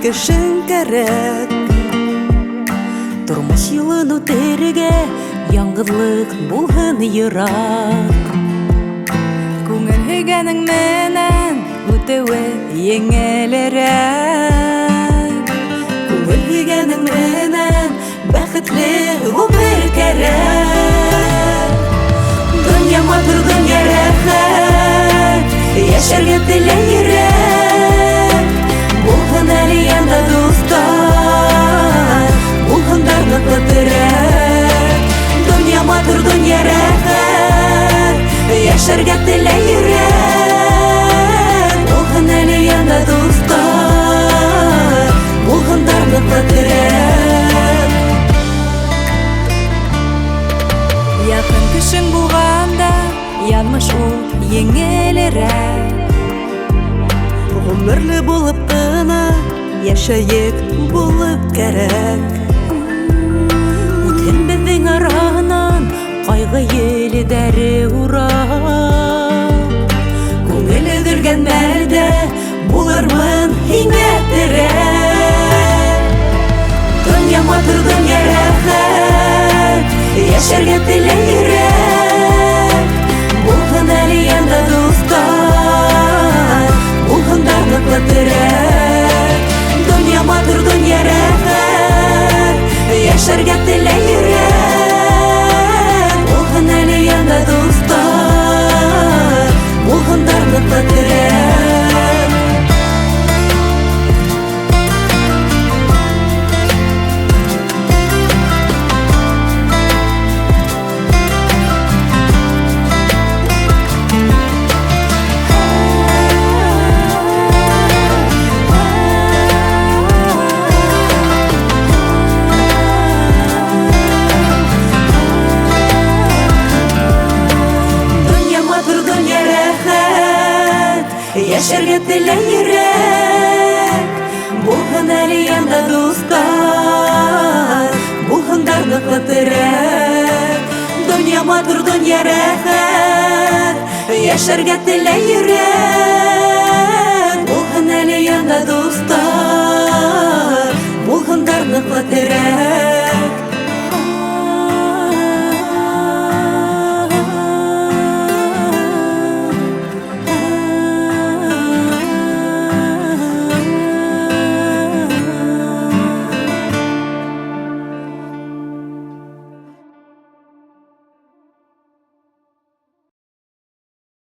кешең кәрәк. Тормыш юлын үтәргә яңгырлык булһын ерак. Күңел һөйгәнең менән үтүе еңелерәк. Күңел һөйгәнең менән бәхетле гомер кәрәк. Дөнья матур, дөнья рәхәт, яшәргә теләй йөрәк. Булһын әле янда дуслар, булһын барлыклы терәк. Дөнья матур, дөнья рәхәт, яшәргә теләй йөрәк. Булһын әле янда дуслар, булһын барлыклы терәк. Якын кешең булганда янмыш ул еңелерәк. Гомерле булып кына яшәек булып кәрәк. Үткен безнең аранан кайгы еледәре урап. Күңел өҙөлгән мәлдә булырмын һиңә терәк. Дөнья матур, дөнья рәхәт, яшәргә теләй йөрәк. Булһын әле янда дуслар, булһын барлыклы терәк. Дөнья матур, дөнья рәхәт, яшәргә теләй йөрәк. Булһын әле янда дуслар, булһын барлыклы терәк. Яшәргә теләй йөрәк. Булһын әле янда дуслар, булһын барлыклы терәк. Дөнья матур, дөнья рәхәт, яшәргә теләй йөрәк.